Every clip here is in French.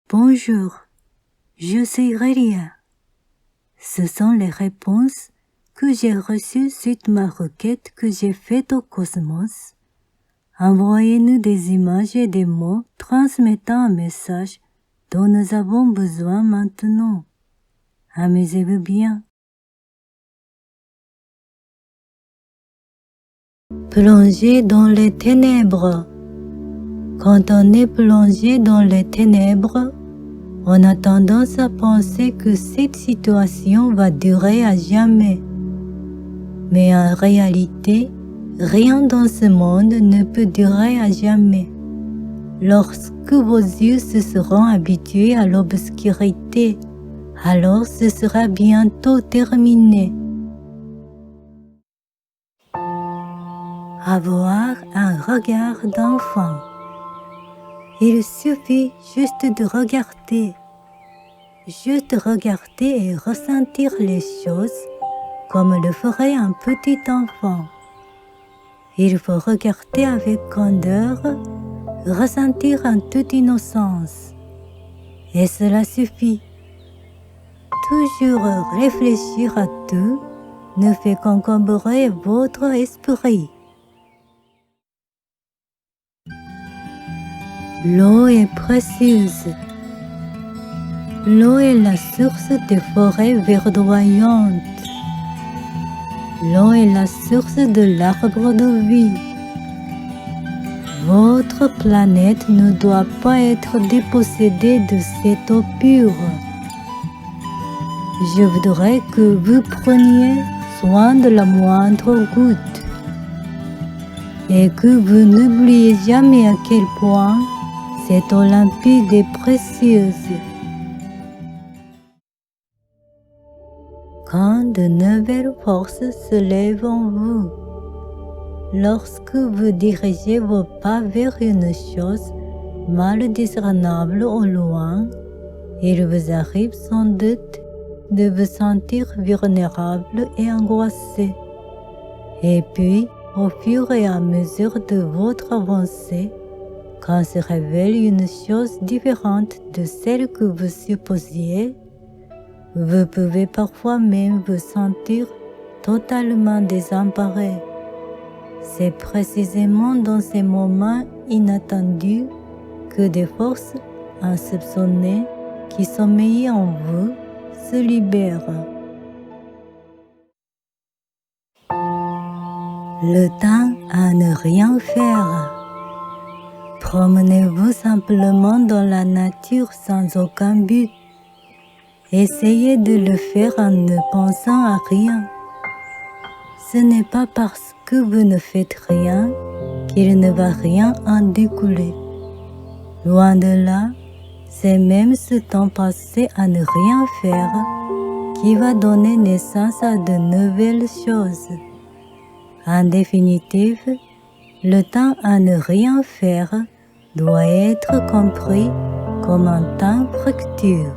Bonjour, je suis Rélia. Ce sont les réponses que j'ai reçues suite à ma requête que j'ai faite au cosmos. Envoyez-nous des images et des mots transmettant un message dont nous avons besoin maintenant. Amusez-vous bien. Plongé dans les ténèbres. Quand on est plongé dans les ténèbres, on a tendance à penser que cette situation va durer à jamais. Mais en réalité, rien dans ce monde ne peut durer à jamais. Lorsque vos yeux se seront habitués à l'obscurité, alors ce sera bientôt terminé. Avoir un regard d'enfant. Il suffit juste de regarder et ressentir les choses comme le ferait un petit enfant. Il faut regarder avec candeur, ressentir en toute innocence. Et cela suffit. Toujours réfléchir à tout ne fait qu'encombrer votre esprit. L'eau est précieuse. L'eau est la source des forêts verdoyantes. L'eau est la source de l'arbre de vie. Votre planète ne doit pas être dépossédée de cette eau pure. Je voudrais que vous preniez soin de la moindre goutte et que vous n'oubliez jamais à quel point cette eau limpide est précieuse. Quand de nouvelles forces se lèvent en vous, lorsque vous dirigez vos pas vers une chose mal discernable au loin, il vous arrive sans doute de vous sentir vulnérable et angoissé. Et puis, au fur et à mesure de votre avancée, quand se révèle une chose différente de celle que vous supposiez, vous pouvez parfois même vous sentir totalement désemparé. C'est précisément dans ces moments inattendus que des forces insoupçonnées qui sommeillent en vous se libèrent. Le temps à ne rien faire. Promenez-vous simplement dans la nature sans aucun but. Essayez de le faire en ne pensant à rien. Ce n'est pas parce que vous ne faites rien qu'il ne va rien en découler. Loin de là, c'est même ce temps passé à ne rien faire qui va donner naissance à de nouvelles choses. En définitive, le temps à ne rien faire doit être compris comme un temps fructueux.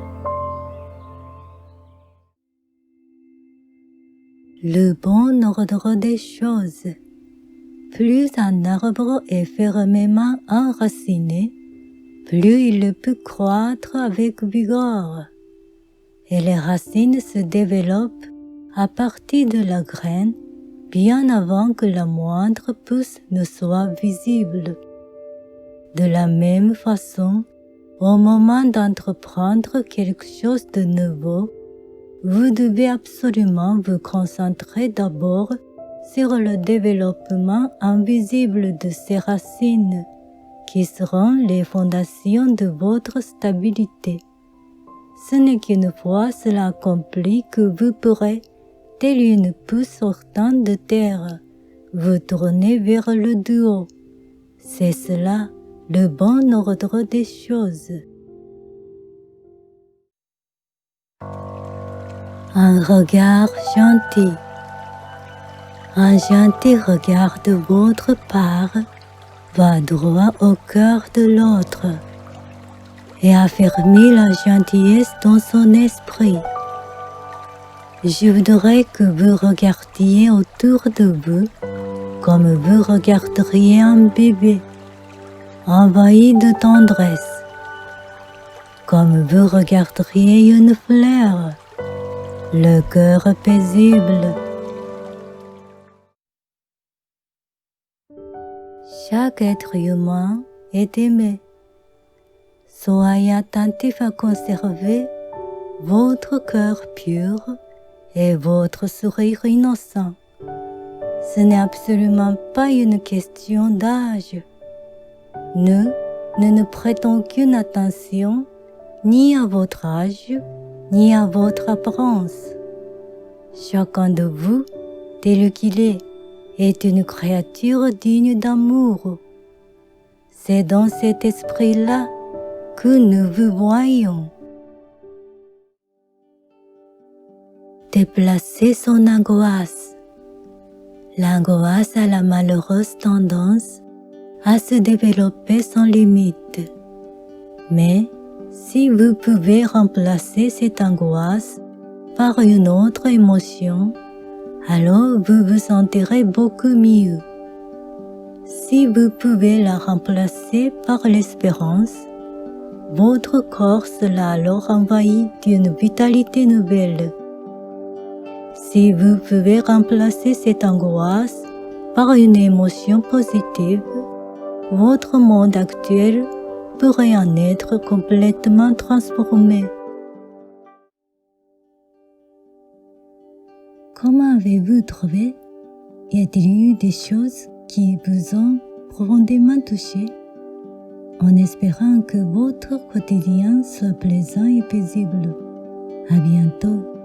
Le bon ordre des choses. Plus un arbre est fermement enraciné, plus il peut croître avec vigueur, et les racines se développent à partir de la graine bien avant que la moindre pousse ne soit visible. De la même façon, au moment d'entreprendre quelque chose de nouveau, vous devez absolument vous concentrer d'abord sur le développement invisible de ces racines, qui seront les fondations de votre stabilité. Ce n'est qu'une fois cela accompli que vous pourrez, telle une pousse sortant de terre, vous tourner vers le haut. C'est cela, le bon ordre des choses. Un regard gentil. Un gentil regard de votre part va droit au cœur de l'autre et affermit la gentillesse dans son esprit. Je voudrais que vous regardiez autour de vous comme vous regarderiez un bébé, envahi de tendresse. comme vous regarderiez une fleur, le cœur paisible. Chaque être humain est aimé. Soyez attentif à conserver votre cœur pur et votre sourire innocent. Ce n'est absolument pas une question d'âge. Nous ne prêtons aucune attention ni à votre âge, ni à votre apparence. Chacun de vous, tel qu'il est une créature digne d'amour. C'est dans cet esprit-là que nous vous voyons. Déplacer son angoisse. L'angoisse a la malheureuse tendance à se développer sans limite. Mais si vous pouvez remplacer cette angoisse par une autre émotion, alors vous vous sentirez beaucoup mieux. Si vous pouvez la remplacer par l'espérance, votre corps sera alors envahi d'une vitalité nouvelle. Si vous pouvez remplacer cette angoisse par une émotion positive, votre monde actuel pourrait en être complètement transformé. Comment avez-vous trouvé? Y a-t-il eu des choses qui vous ont profondément touché? En espérant que votre quotidien soit plaisant et paisible. À bientôt.